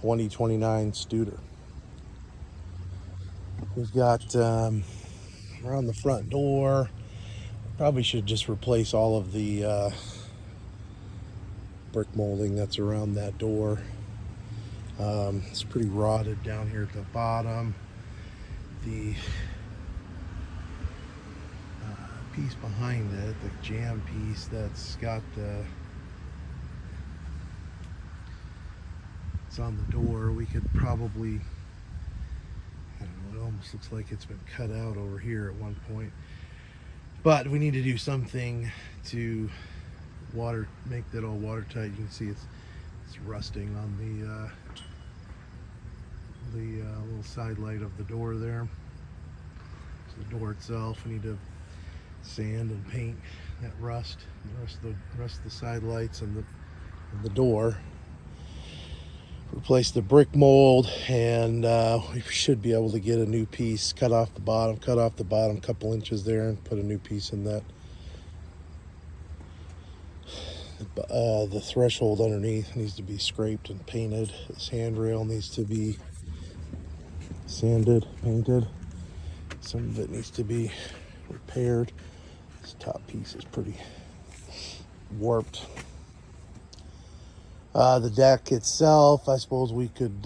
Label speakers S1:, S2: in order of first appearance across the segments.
S1: 2029 Studer. We've got around the front door, probably should just replace all of the brick molding that's around that door. It's pretty rotted down here at the bottom. The piece behind it, the jam piece that's got the, it's on the door, we could probably, I don't know, it almost looks like it's been cut out over here at one point. But we need to do something to make that all watertight. You can see it's rusting on the little side light of the door there. So the door itself, we need to sand and paint that rust, the rest of the side lights and the door. Replace the brick mold, and we should be able to get a new piece, cut off the bottom a couple inches there, and put a new piece in that. The threshold underneath needs to be scraped and painted. This handrail needs to be sanded, painted. Some of it needs to be repaired. This top piece is pretty warped. The deck itself, I suppose we could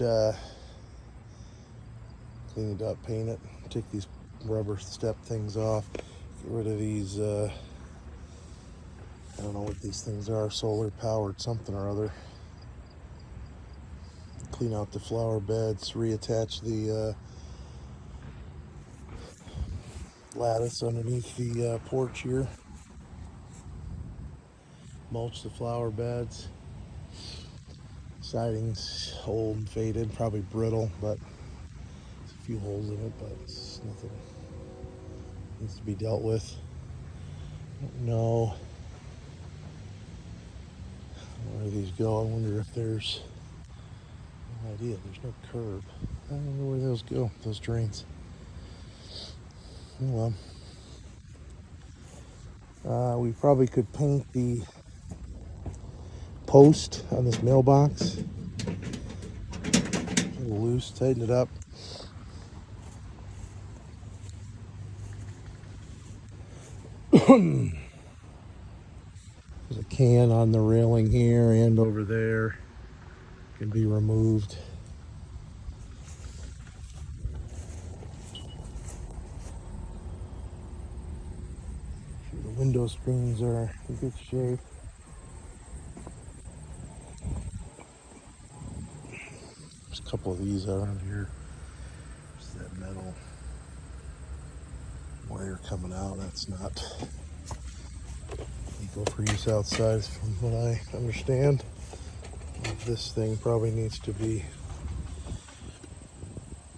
S1: clean it up, paint it, take these rubber step things off, get rid of these, I don't know what these things are, solar powered something or other. Clean out the flower beds, reattach the lattice underneath the porch here. Mulch the flower beds. Siding's old and faded, probably brittle, but there's a few holes in it, but it's nothing needs to be dealt with. I don't know where these go. I wonder if there's no idea. There's no curb. I don't know where those go, those drains. Oh well. We probably could paint the post on this mailbox. A little loose, tighten it up. There's a can on the railing here and over there. Can be removed. The window screens are in good shape. There's a couple of these around here. There's that metal wire coming out. That's not legal for use outside, from what I understand. This thing probably needs to be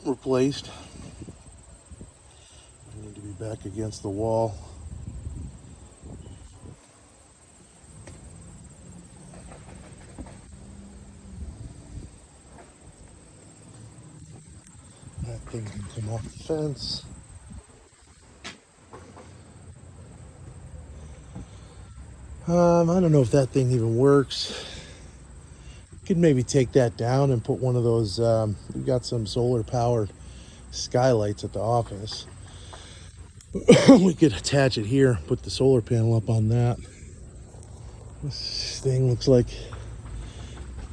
S1: replaced. I need to be back against the wall. That thing can come off the fence. I don't know if that thing even works. Could maybe take that down and put one of those, we've got some solar powered skylights at the office. We could attach it here, put the solar panel up on that. This thing looks like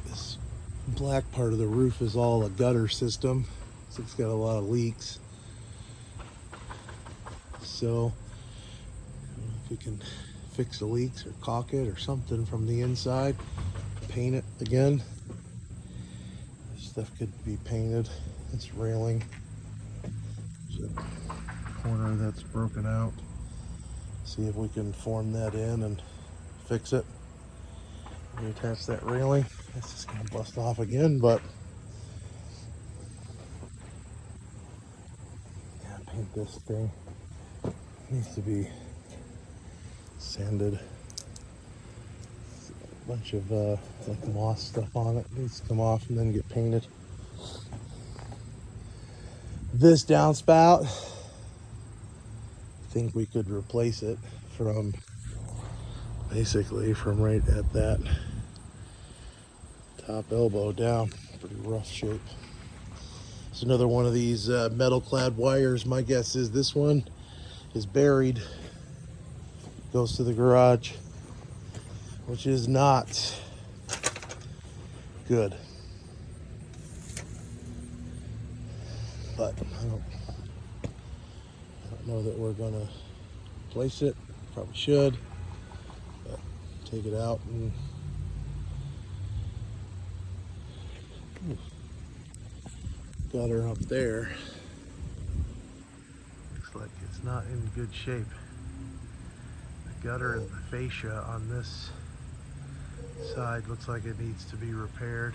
S1: this black part of the roof is all a gutter system. So it's got a lot of leaks. So if we can fix the leaks or caulk it or something from the inside, paint it again. This stuff could be painted. This railing, there's a corner that's broken out. See if we can form that in and fix it. Reattach that railing. It's just gonna bust off again, but yeah, paint this thing. It needs to be sanded. A bunch of like moss stuff on it. Needs to come off and then get painted. This downspout, I think we could replace it from basically from right at that top elbow down. Pretty rough shape. It's another one of these metal clad wires. My guess is this one is buried. Goes to the garage, which is not good. But I don't know that we're gonna place it. Probably should. But take it out and gutter up there. Looks like it's not in good shape. The gutter and the fascia on this side looks like it needs to be repaired.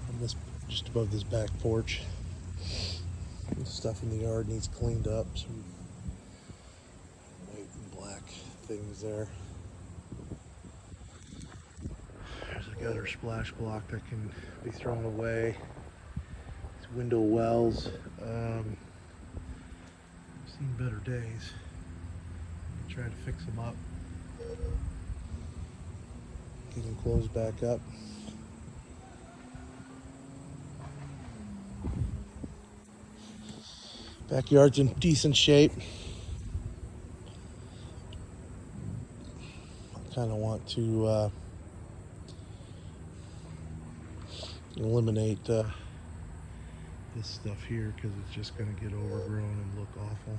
S1: On this, just above this back porch, the stuff in the yard needs cleaned up. Some white and black things there. There's a gutter splash block that can be thrown away. These window wells. I've seen better days. Try to fix them up. Get them closed back up. Backyard's in decent shape. I kind of want to eliminate this stuff here because it's just going to get overgrown and look awful.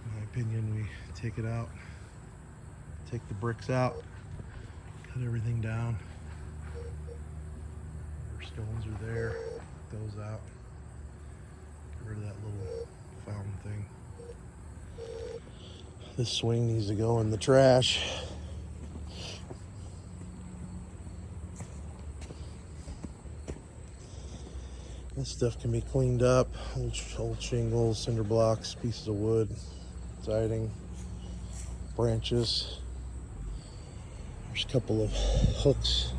S1: In my opinion, we take it out, take the bricks out, cut everything down. Where stones are there, take those out. Get rid of that little fountain thing. This swing needs to go in the trash. This stuff can be cleaned up. Old shingles, cinder blocks, pieces of wood, siding, branches. There's a couple of hooks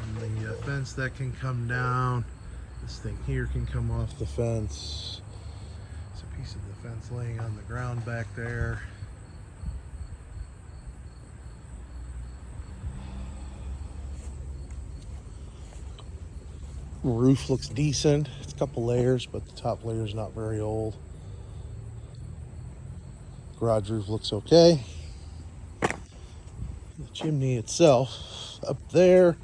S1: on the fence that can come down. This thing here can come off the fence. There's a piece of the fence laying on the ground back there. Roof looks decent. It's a couple layers, but the top layer is not very old. Garage roof looks okay. The chimney itself up there,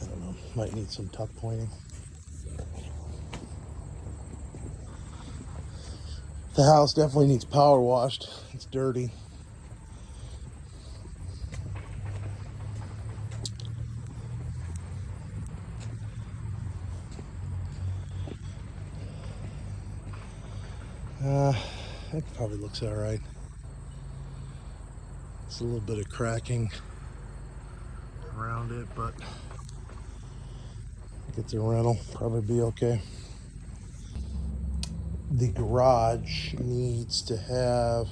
S1: I don't know, might need some tuck pointing. The house definitely needs power washed. It's dirty. That probably looks all right. It's a little bit of cracking around it, but if it's a rental, probably be okay. The garage needs to have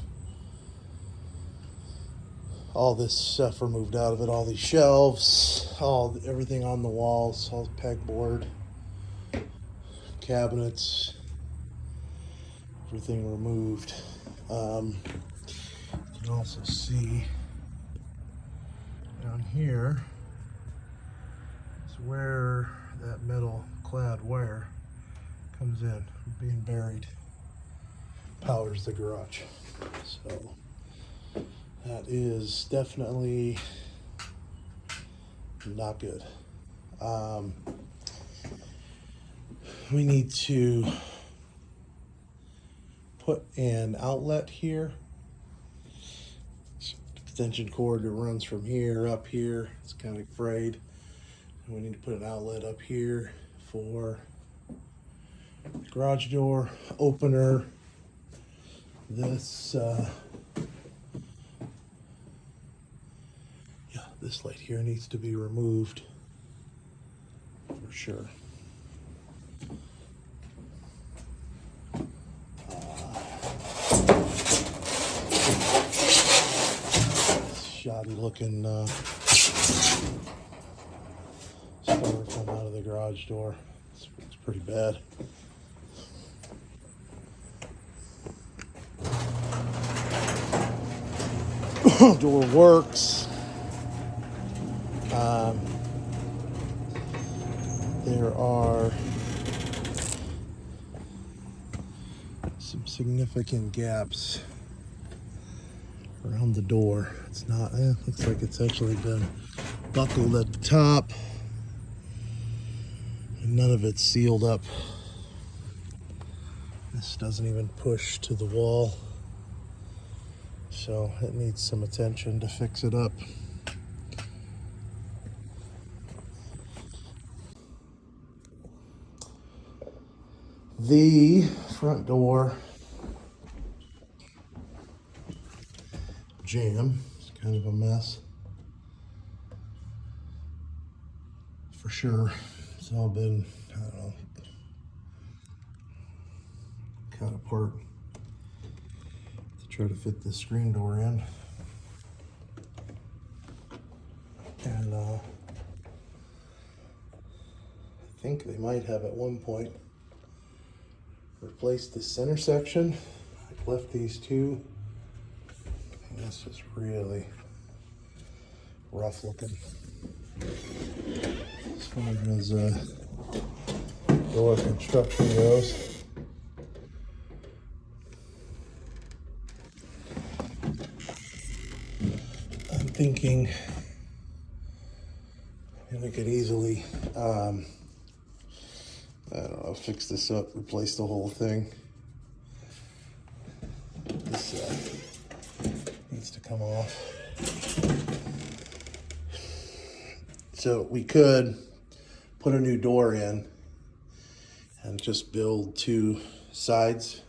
S1: all this stuff removed out of it, all these shelves, everything on the walls, all the pegboard, cabinets, everything removed. You can also see down here is where that metal clad wire comes in, being buried, powers the garage. So that is definitely not good. We need to put an outlet here. Extension cord that runs from here up here. It's kind of frayed. And we need to put an outlet up here for garage door opener. This this light here needs to be removed for sure. Shoddy looking styrofoam out of the garage door. It's pretty bad. Door works. There are some significant gaps around the door. It's not, looks like it's actually been buckled at the top, and none of it's sealed up. This doesn't even push to the wall, so it needs some attention to fix it up. The front door jamb is kind of a mess for sure. It's all been, I don't know, cut apart to try to fit the screen door in. And I think they might have at one point replaced the center section. I left these two, and this is really rough looking. As far as door construction goes. I'm thinking we could easily I don't know, fix this up, replace the whole thing. This needs to come off. So we could put a new door in and just build two sides,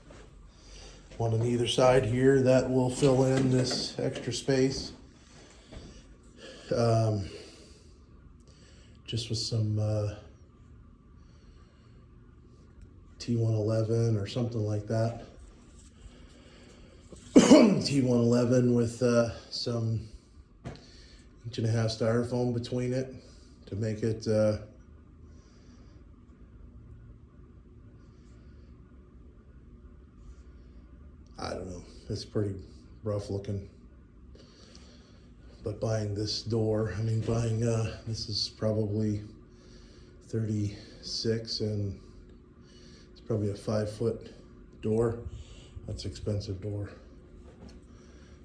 S1: one on either side here. That will fill in this extra space. Just with some T111 or something like that. T111 with some 1.5 inch styrofoam between it to make it I don't know, it's pretty rough looking. But buying this door, I mean buying this is probably 36 and probably a 5-foot door. That's an expensive door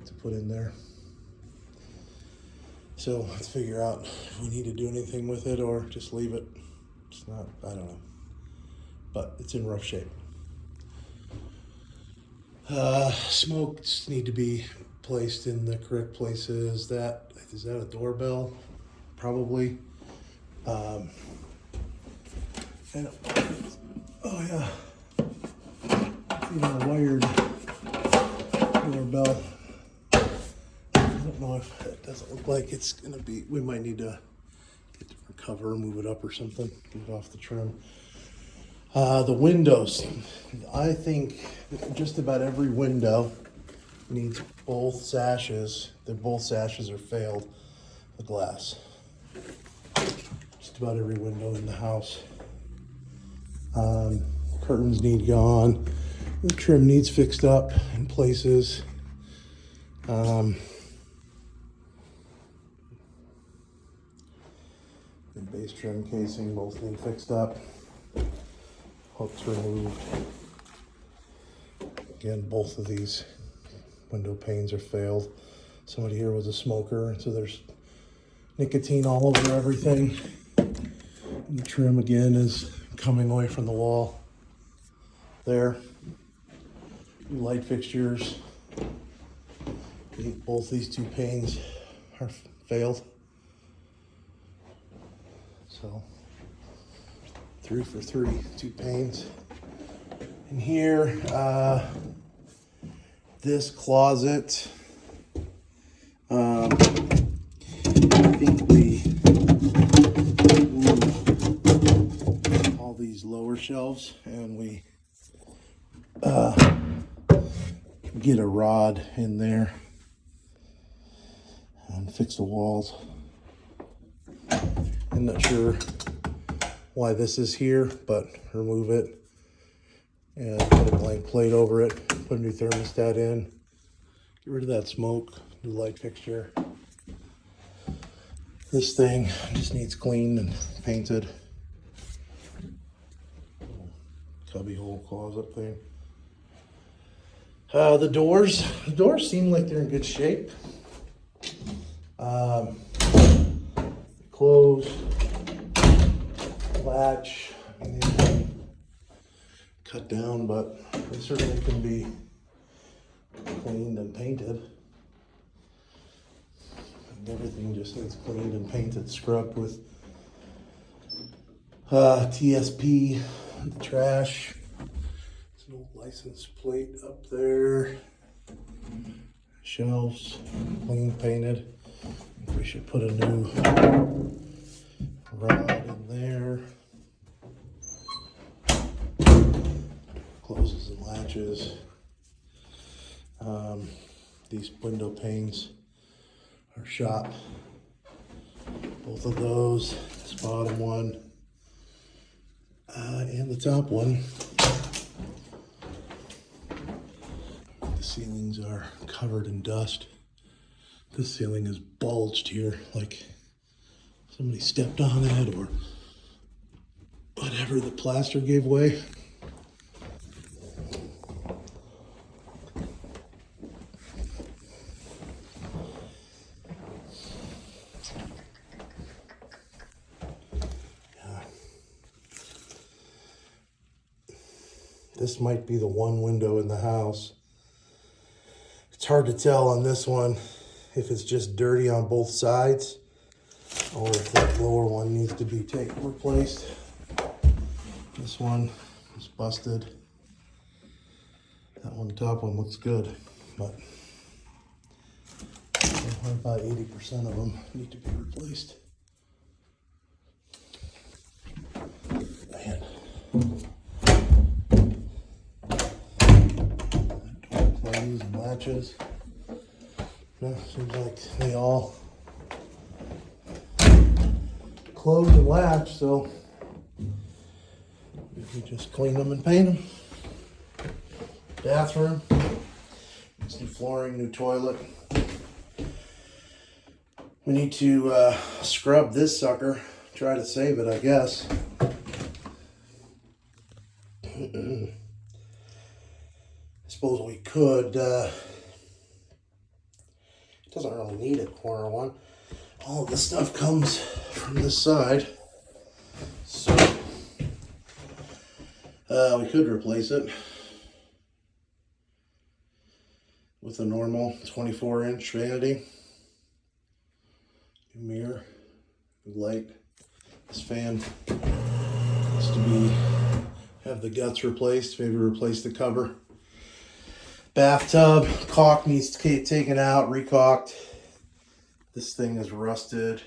S1: to put in there. So let's figure out if we need to do anything with it or just leave it. It's not, I don't know, but it's in rough shape. Smokes need to be placed in the correct places. Is that a doorbell? Probably. And oh yeah, even a wired doorbell. I don't know if it doesn't look like it's gonna be, we might need to get a different cover, move it up or something, get it off the trim. The windows, I think just about every window needs both sashes. Both sashes are failed, the glass. Just about every window in the house. Curtains need gone. The trim needs fixed up in places. The base trim casing both need fixed up. Hooks removed. Again, both of these window panes are failed. Somebody here was a smoker, so there's nicotine all over everything. And the trim again is coming away from the wall there. New light fixtures. Both these two panes are failed. So 3 for 3, 2 panes. And here, this closet, I think we moved all these lower shelves and we get a rod in there and fix the walls. I'm not sure why this is here, but remove it and put a blank plate over it, put a new thermostat in, get rid of that smoke, new light fixture. This thing just needs cleaned and painted. Cubby hole closet thing. The doors seem like they're in good shape. Close, latch, I mean, they've been cut down, but they certainly can be cleaned and painted. And everything just needs cleaned and painted, scrubbed with TSP, the trash. There's an old license plate up there. Shelves, clean, painted. We should put a new rod in there. Closes and latches. These window panes are shot. Both of those, this bottom one and the top one. The ceilings are covered in dust. This ceiling is bulged here, like somebody stepped on it or whatever, the plaster gave way. Yeah. This might be the one window in the house. It's hard to tell on this one if it's just dirty on both sides or if that lower one needs to be replaced. This one is busted. That one, the top one, looks good, but about 80% of them need to be replaced. Man. Door closes and latches. No, seems like they all close and latch, so we just clean them and paint them. Bathroom, needs new flooring, new toilet. We need to scrub this sucker, try to save it, I guess. I suppose we could. Doesn't really need a corner one. All of this stuff comes from this side. So we could replace it with a normal 24-inch vanity. New mirror, new light. This fan needs to have the guts replaced, maybe replace the cover. Bathtub caulk needs to get taken out, recaulked. This thing is rusted.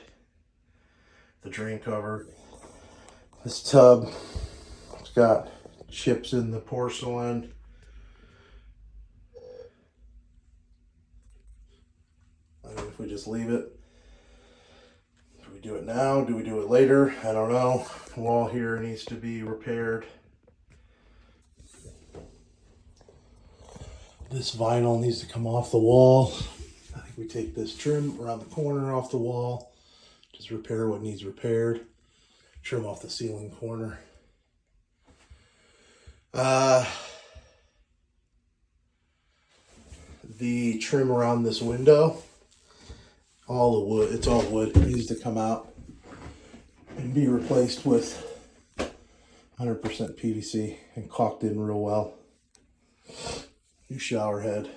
S1: The drain cover. This tub, it's got chips in the porcelain. I mean, if we just leave it, do we do it now? Do we do it later? I don't know. The wall here needs to be repaired. This vinyl needs to come off the wall. I think we take this trim around the corner off the wall. Just repair what needs repaired. Trim off the ceiling corner. The trim around this window, all the wood, it's all wood, it needs to come out and be replaced with 100% PVC and caulked in real well. New shower head.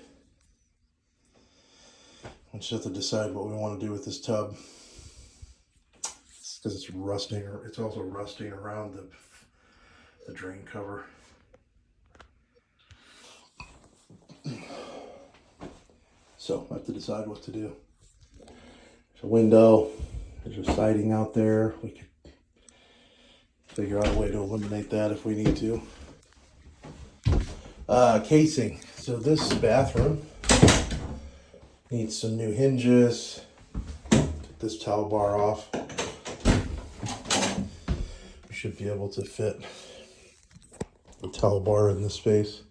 S1: We just have to decide what we want to do with this tub. Because it's rusting, it's also rusting around the drain cover. So I have to decide what to do. There's a window, there's a siding out there. We could figure out a way to eliminate that if we need to. Casing. So this bathroom needs some new hinges. Take this towel bar off. We should be able to fit the towel bar in this space.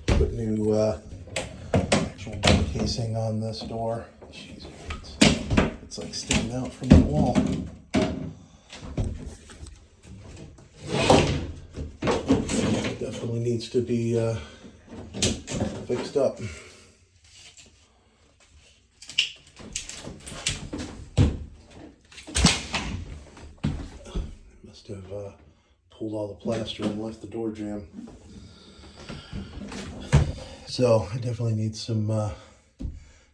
S1: Put new actual casing on this door. Jeez, it's like sticking out from the wall. Definitely needs to be fixed up. Must have pulled all the plaster and left the door jamb. So I definitely need some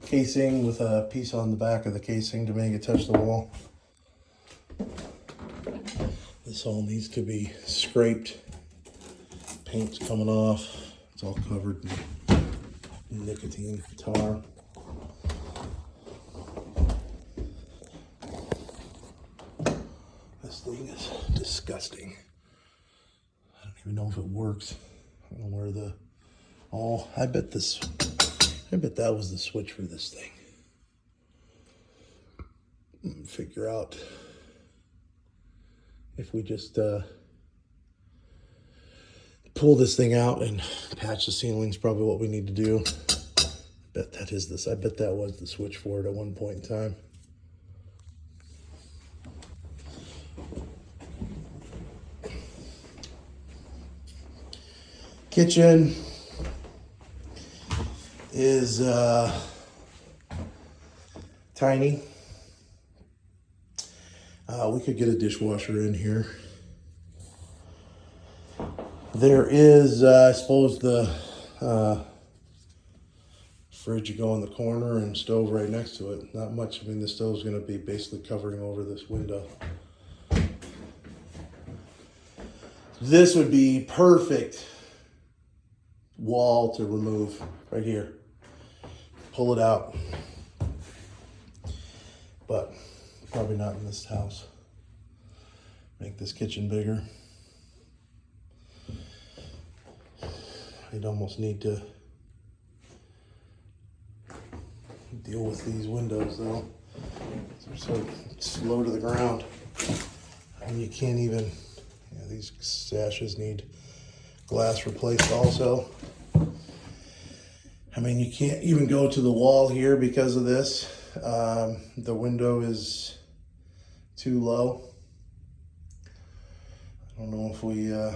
S1: casing with a piece on the back of the casing to make it touch the wall. This all needs to be scraped. Paint's coming off. It's all covered in nicotine tar. This thing is disgusting. I don't even know if it works. I don't know where the... Oh, I bet that was the switch for this thing. Figure out if we just pull this thing out and patch the ceiling's probably what we need to do. I bet that was the switch for it at one point in time. Kitchen is tiny. We could get a dishwasher in here. There is, I suppose, the fridge you go in the corner and stove right next to it. Not much. I mean, the stove's going to be basically covering over this window. This would be perfect wall to remove right here. Pull it out. But probably not in this house. Make this kitchen bigger. You'd almost need to deal with these windows though. They're so low to the ground. And you can't even, these sashes need glass replaced also. I mean, you can't even go to the wall here because of this. The window is too low. I don't know if we, I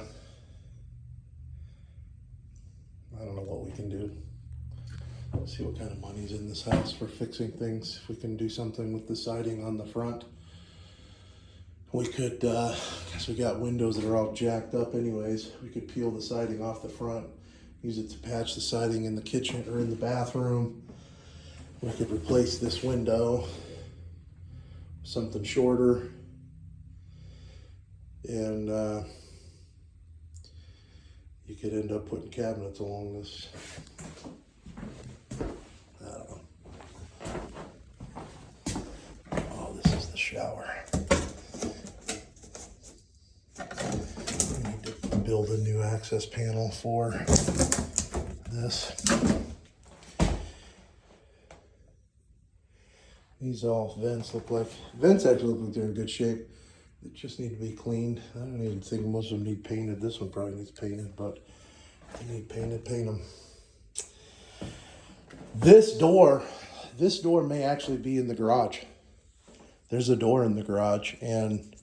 S1: don't know what we can do. Let's see what kind of money's in this house for fixing things. If we can do something with the siding on the front. We could, because we got windows that are all jacked up anyways, we could peel the siding off the front, use it to patch the siding in the kitchen or in the bathroom. We could replace this window, something shorter, and you could end up putting cabinets along this. I don't know. Oh, this is the shower. We need to build a new access panel for this. These all vents actually look like they're in good shape. They just need to be cleaned. I don't even think most of them need painted. This one probably needs painted, but if they need painted, paint them. This door may actually be in the garage. There's a door in the garage, and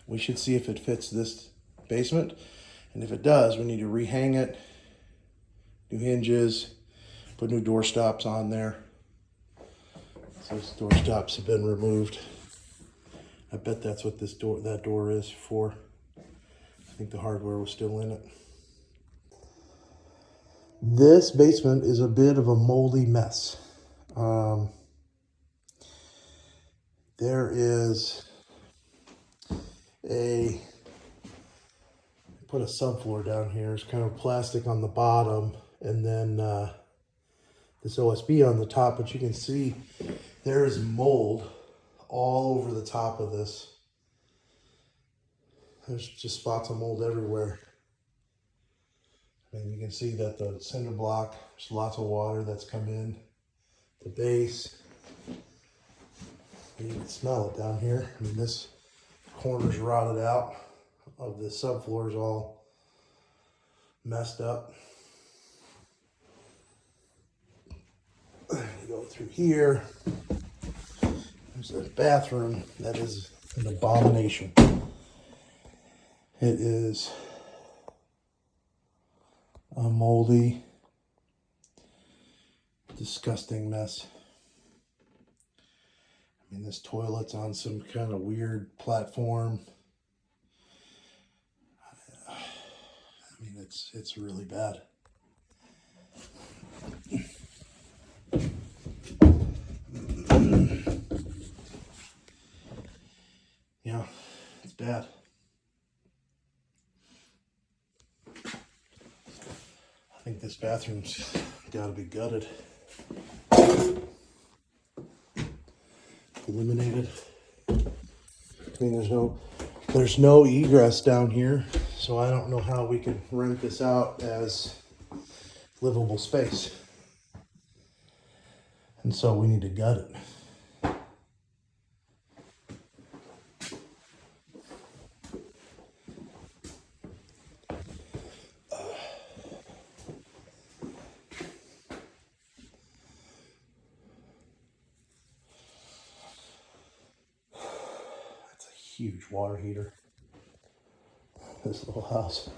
S1: we should see if it fits this basement. And if it does, we need to rehang it, new hinges, put new door stops on there. Those door stops have been removed. I bet that's what that door is for. I think the hardware was still in it. This basement is a bit of a moldy mess. There is put a subfloor down here. It's kind of plastic on the bottom, and then this OSB on the top, but you can see there is mold all over the top of this. There's just spots of mold everywhere. And you can see that the cinder block, there's lots of water that's come in. The base, you can smell it down here. I mean, this corner's rotted out. Of the subfloor is all messed up. You through here. There's a bathroom that is an abomination. It is a moldy, disgusting mess. I mean, this toilet's on some kind of weird platform. I mean, it's really bad. Yeah, it's bad. I think this bathroom's got to be gutted. Eliminated. I mean, there's no egress down here, so I don't know how we can rent this out as livable space. And so we need to gut it. Huge water heater. This little house.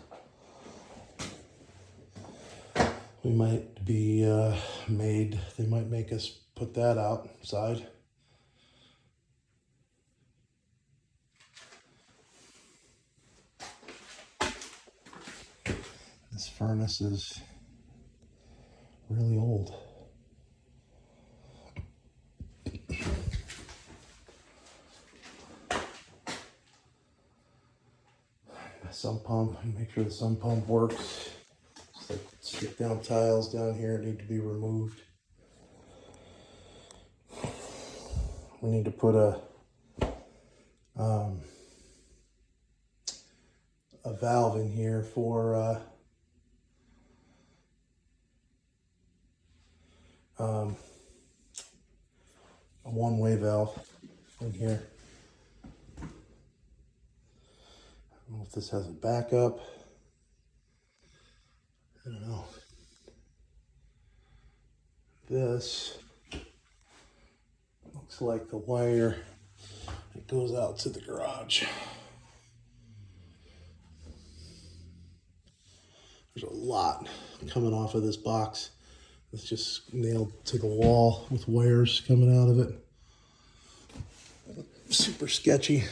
S1: We might be they might make us put that outside. This furnace is really old. Sump pump, and make sure the sump pump works. Just like stick down tiles down here need to be removed. We need to put a valve in here for a one-way valve in here. I don't know if this has a backup. I don't know. This looks like the wire that goes out to the garage. There's a lot coming off of this box. It's just nailed to the wall with wires coming out of it. Super sketchy.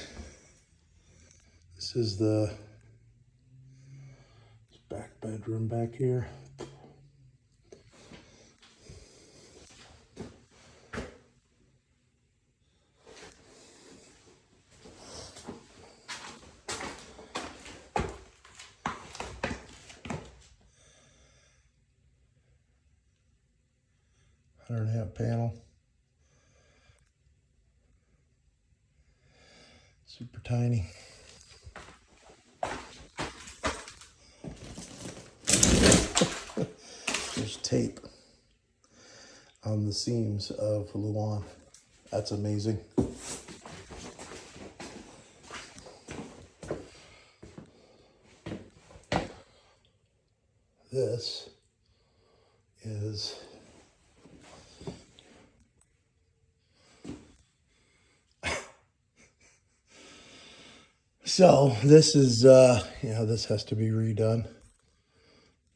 S1: This is the back bedroom back here. $100-amp panel. Super tiny. There's tape on the seams of Luan. That's amazing. This is so this is this has to be redone.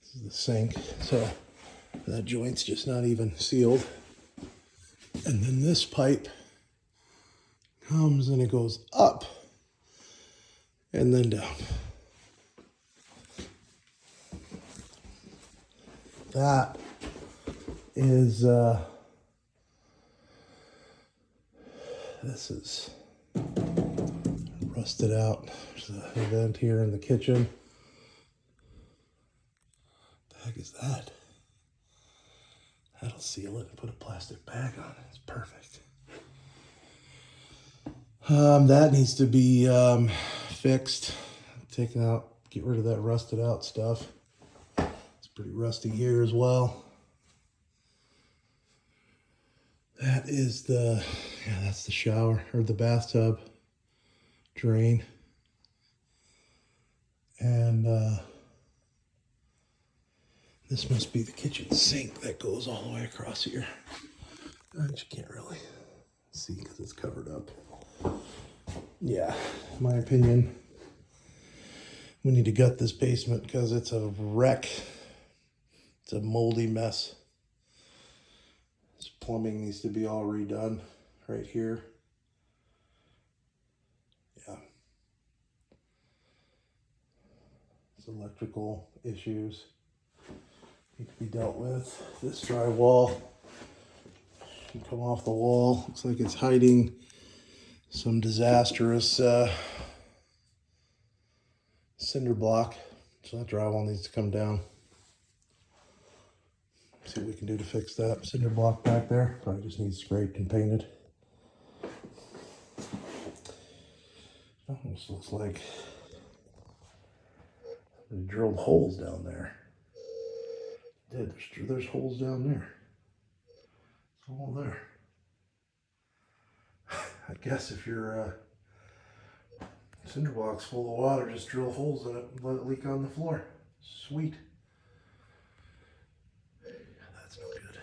S1: This is the sink, so that joint's just not even sealed. And then this pipe comes and it goes up and then down. That is this is rusted out. There's a vent here in the kitchen. What the heck is that? That'll seal it and put a plastic bag on it. It's perfect. That needs to be fixed. Taken out, get rid of that rusted out stuff. It's pretty rusty here as well. That is that's the shower or the bathtub drain. And this must be the kitchen sink that goes all the way across here. I just can't really see because it's covered up. Yeah, in my opinion, we need to gut this basement because it's a wreck. It's a moldy mess. This plumbing needs to be all redone right here. Yeah. It's electrical issues need to be dealt with. This drywall can come off the wall. Looks like it's hiding some disastrous cinder block. So that drywall needs to come down. See what we can do to fix that cinder block back there. Probably just needs scraped and painted. Oh, this looks like they drilled holes down there. Yeah, there's holes down there. It's all there. I guess if your cinder block's full of water, just drill holes in it and let it leak on the floor. Sweet. That's no good.